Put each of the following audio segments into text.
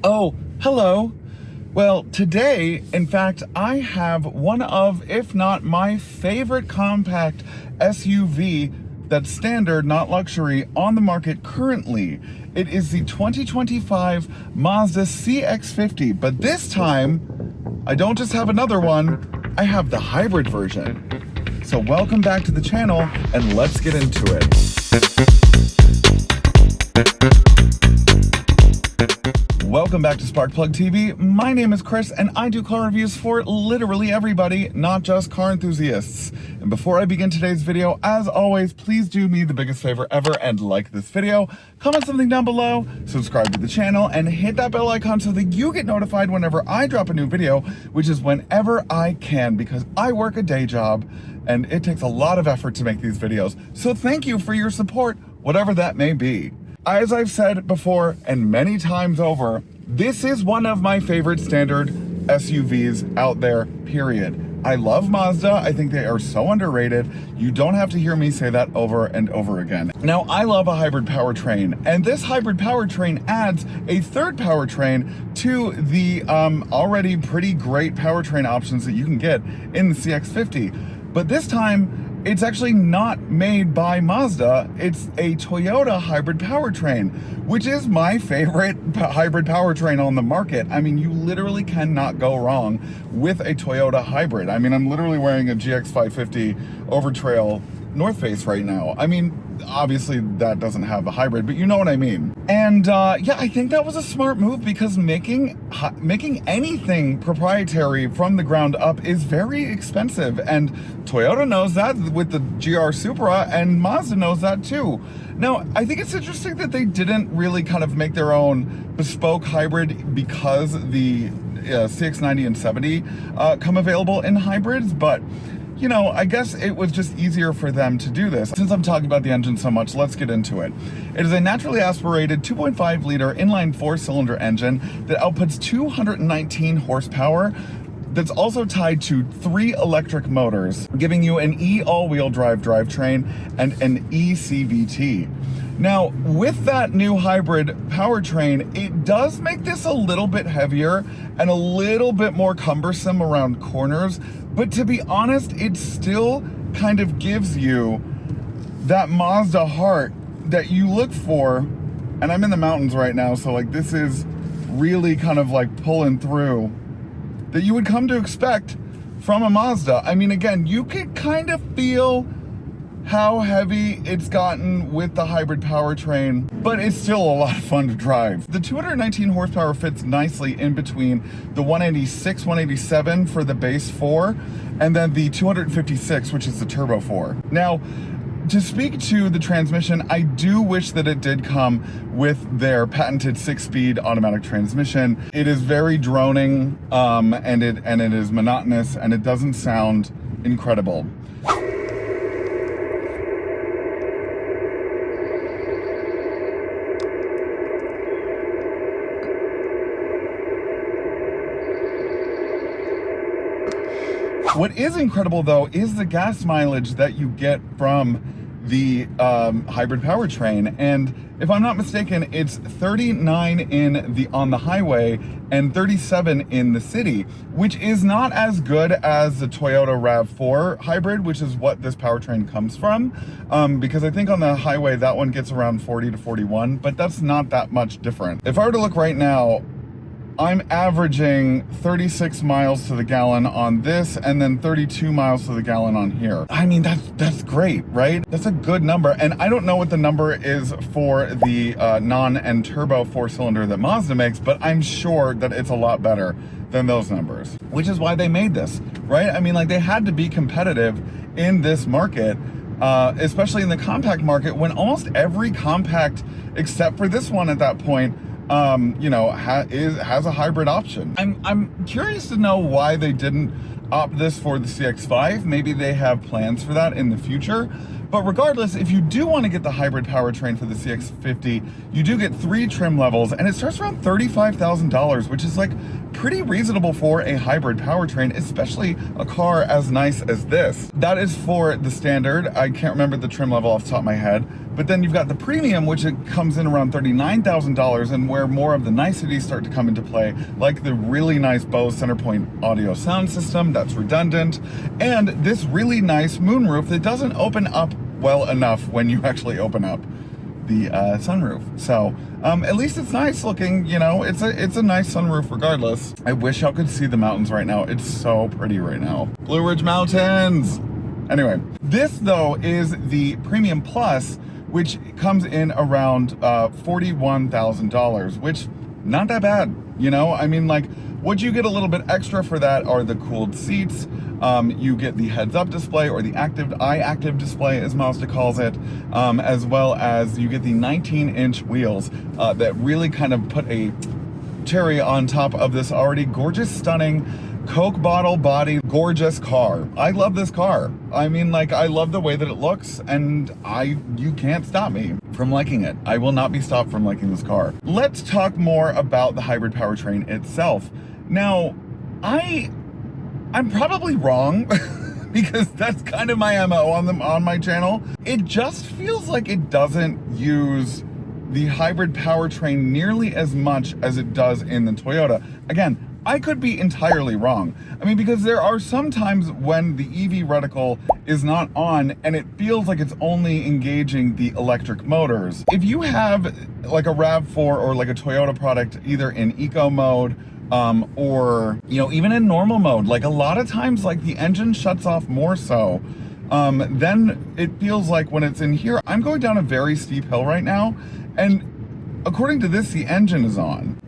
Oh, hello. Well, today, in fact, I have one of, if not my favorite compact SUV that's standard, not luxury, on the market currently. It is the 2025 Mazda CX-50, but this time, I don't just have another one, I have the hybrid version. So welcome back to the channel, and let's get into it. Welcome back to Sparkplug TV. My name is Chris, and I do car reviews for literally everybody, not just car enthusiasts. And before I begin today's video, as always, please do me the biggest favor ever and like this video, comment something down below, subscribe to the channel, and hit that bell icon so that you get notified whenever I drop a new video, which is whenever I can, because I work a day job and it takes a lot of effort to make these videos. So thank you for your support, whatever that may be. As I've said before and many times over, this is one of my favorite standard SUVs out there, period. I love Mazda. I think they are so underrated. You don't have to hear me say that over and over again. Now, I love a hybrid powertrain, and this hybrid powertrain adds a third powertrain to the already pretty great powertrain options that you can get in the CX-50. But this time, it's actually not made by Mazda. It's a Toyota hybrid powertrain, which is my favorite hybrid powertrain on the market. I mean, you literally cannot go wrong with a Toyota hybrid. I mean, I'm literally wearing a GX550 Overtrail North Face right now. I mean, obviously that doesn't have a hybrid, but you know what I mean. And yeah, I think that was a smart move, because making anything proprietary from the ground up is very expensive, and Toyota knows that with the GR Supra, and Mazda knows that too. Now, I think it's interesting that they didn't really kind of make their own bespoke hybrid, because the CX-90 and 70 come available in hybrids, but you know, I guess it was just easier for them to do this. Since I'm talking about the engine so much, let's get into it. It is a naturally aspirated 2.5 liter inline 4-cylinder engine that outputs 219 horsepower. That's also tied to 3 electric motors, giving you an E all-wheel drive drivetrain and an E CVT. Now, with that new hybrid powertrain, it does make this a little bit heavier and a little bit more cumbersome around corners, but to be honest, it still kind of gives you that Mazda heart that you look for. And I'm in the mountains right now, so like this is really kind of like pulling through, that you would come to expect from a Mazda. I mean, again, you could kind of feel how heavy it's gotten with the hybrid powertrain, but it's still a lot of fun to drive. The 219 horsepower fits nicely in between the 186, 187 for the base 4, and then the 256, which is the turbo 4. Now, to speak to the transmission, I do wish that it did come with their patented 6-speed automatic transmission. It is very droning, and it is monotonous, and it doesn't sound incredible. What is incredible, though, is the gas mileage that you get from the hybrid powertrain. And if I'm not mistaken, it's 39 on the highway and 37 in the city, which is not as good as the Toyota RAV4 hybrid, which is what this powertrain comes from. Because I think on the highway, that one gets around 40 to 41, but that's not that much different. If I were to look right now, I'm averaging 36 miles to the gallon on this, and then 32 miles to the gallon on here. I mean, that's great, right? That's a good number. And I don't know what the number is for the non and turbo 4-cylinder that Mazda makes, but I'm sure that it's a lot better than those numbers, which is why they made this, right? I mean, like, they had to be competitive in this market, especially in the compact market, when almost every compact, except for this one at that point, you know, has a hybrid option. I'm curious to know why they didn't opt this for the CX-5. Maybe they have plans for that in the future. But regardless, if you do want to get the hybrid powertrain for the CX-50, you do get 3 trim levels, and it starts around $35,000, which is like pretty reasonable for a hybrid powertrain, especially a car as nice as this. That is for the standard. I can't remember the trim level off the top of my head, but then you've got the premium, which it comes in around $39,000, and where more of the niceties start to come into play, like the really nice Bose Centerpoint audio sound system that's redundant, and this really nice moonroof that doesn't open up well enough when you actually open up the sunroof. So at least it's nice looking, you know, it's a nice sunroof regardless. I wish y'all could see the mountains right now. It's so pretty right now. Blue Ridge Mountains. Anyway, this though is the Premium Plus, which comes in around $41,000, which not that bad, you know? I mean, like, what you get a little bit extra for that are the cooled seats. You get the heads-up display, or the active display as Mazda calls it, as well as you get the 19-inch wheels that really kind of put a cherry on top of this already gorgeous, stunning Coke bottle body, gorgeous car. I love this car. I mean, like, I love the way that it looks, and you can't stop me from liking it. I will not be stopped from liking this car. Let's talk more about the hybrid powertrain itself. Now, I'm probably wrong because that's kind of my MO on my channel. It just feels like it doesn't use the hybrid powertrain nearly as much as it does in the Toyota. Again, I could be entirely wrong. I mean, because there are some times when the EV reticle is not on and it feels like it's only engaging the electric motors. If you have like a RAV4 or like a Toyota product either in eco mode, or, you know, even in normal mode, like a lot of times, like the engine shuts off more so, then it feels like when it's in here, I'm going down a very steep hill right now, and according to this, the engine is on,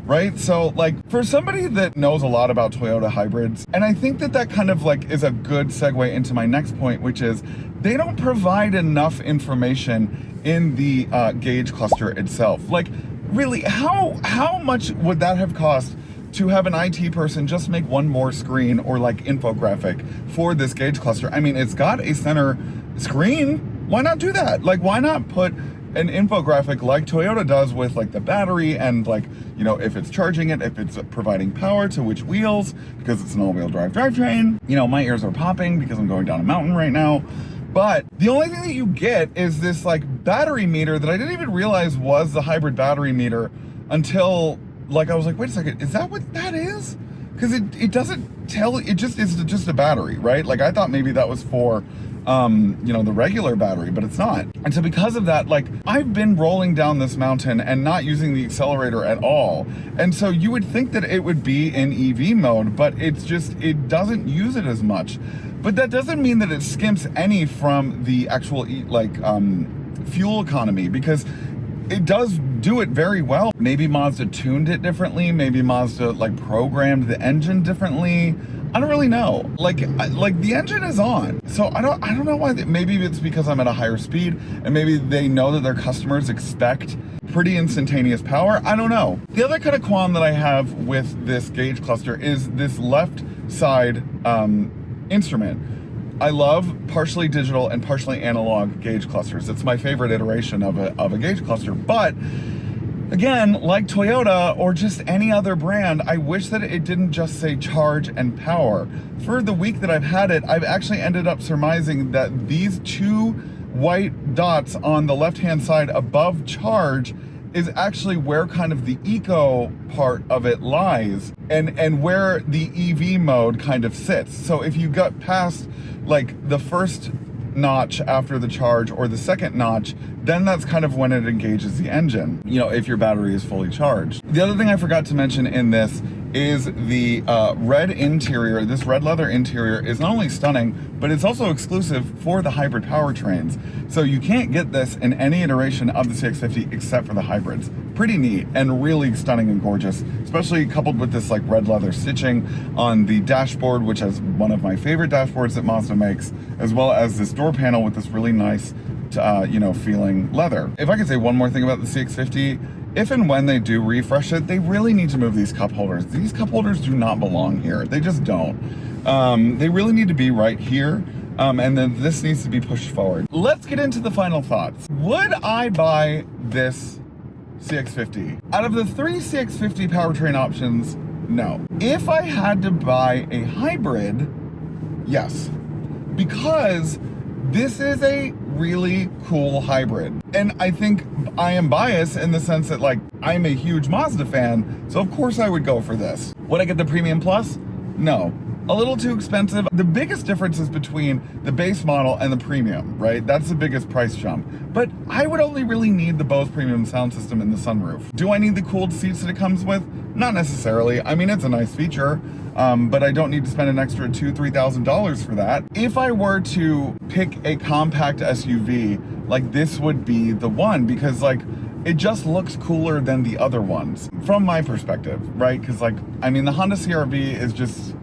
right? So like for somebody that knows a lot about Toyota hybrids, and I think that that kind of like is a good segue into my next point, which is they don't provide enough information in the gauge cluster itself. Like, really, how much would that have cost to have an IT person just make one more screen or like infographic for this gauge cluster? I mean, it's got a center screen. Why not do that? Like, why not put an infographic like Toyota does with like the battery and like, you know, if it's charging it, if it's providing power to which wheels, because it's an all-wheel drive drivetrain. You know, my ears are popping because I'm going down a mountain right now. But the only thing that you get is this like battery meter that I didn't even realize was the hybrid battery meter until like I was like, wait a second, is that what that is? Because it doesn't tell, it just is just a battery, right? Like I thought maybe that was for you know, the regular battery, but it's not. And so because of that, like I've been rolling down this mountain and not using the accelerator at all. And so you would think that it would be in EV mode, but it's just, it doesn't use it as much. But that doesn't mean that it skimps any from the actual like fuel economy, because it does do it very well. Maybe Mazda tuned it differently. Maybe Mazda like programmed the engine differently. I don't really know. Like the engine is on. So I don't know why. Maybe it's because I'm at a higher speed and maybe they know that their customers expect pretty instantaneous power. I don't know. The other kind of qualm that I have with this gauge cluster is this left side instrument. I love partially digital and partially analog gauge clusters. It's my favorite iteration of a gauge cluster. But again, like Toyota or just any other brand, I wish that it didn't just say charge and power. For the week that I've had it, I've actually ended up surmising that these two white dots on the left-hand side above charge is actually where kind of the eco part of it lies and where the EV mode kind of sits. So if you got past like the first notch after the charge or the second notch, then that's kind of when it engages the engine, you know, if your battery is fully charged. The other thing I forgot to mention in this is the red interior. This red leather interior is not only stunning, but it's also exclusive for the hybrid powertrains. So you can't get this in any iteration of the CX-50 except for the hybrids. Pretty neat and really stunning and gorgeous, especially coupled with this like red leather stitching on the dashboard, which is one of my favorite dashboards that Mazda makes, as well as this door panel with this really nice you know, feeling leather. If I could say one more thing about the CX-50, if and when they do refresh it, they really need to move these cup holders. These cup holders do not belong here. They just don't. They really need to be right here. And then this needs to be pushed forward. Let's get into the final thoughts. Would I buy this CX-50? Out of the 3 CX-50 powertrain options No. If I had to buy a hybrid, yes. Because this is a really cool hybrid. And I think I am biased in the sense that, like, I'm a huge Mazda fan, so of course I would go for this. Would I get the Premium Plus? No. A little too expensive. The biggest difference is between the base model and the Premium, right? That's the biggest price jump. But I would only really need the Bose Premium sound system in the sunroof. Do I need the cooled seats that it comes with? Not necessarily. I mean, it's a nice feature, but I don't need to spend an extra $2,000–3,000 for that. If I were to pick a compact SUV, like, this would be the one, because, like, it just looks cooler than the other ones from my perspective, right? Because, like, I mean, the Honda CR-V is just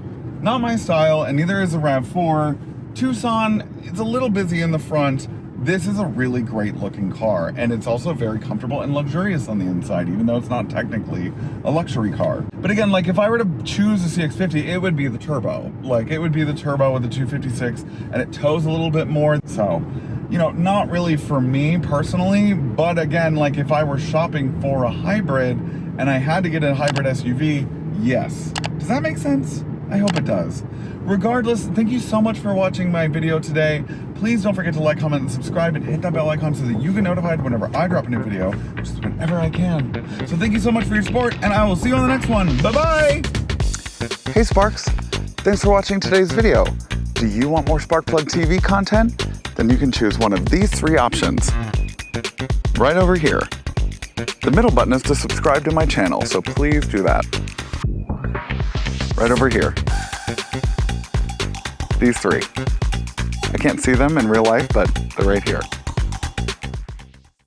not my style, and neither is the RAV4. Tucson, it's a little busy in the front. This is a really great looking car, and it's also very comfortable and luxurious on the inside, even though it's not technically a luxury car. But again, like, if I were to choose a CX-50, it would be the turbo. Like, it would be the turbo with the 256, and it tows a little bit more. So, you know, not really for me personally, but again, like, if I were shopping for a hybrid and I had to get a hybrid SUV, yes. Does that make sense? I hope it does. Regardless, thank you so much for watching my video today. Please don't forget to like, comment, and subscribe, and hit that bell icon so that you get notified whenever I drop a new video, which is whenever I can. So thank you so much for your support, and I will see you on the next one. Bye-bye! Hey Sparks, thanks for watching today's video. Do you want more Sparkplug TV content? Then you can choose one of these 3 options. Right over here. The middle button is to subscribe to my channel, so please do that. Right over here. These 3. I can't see them in real life, but they're right here.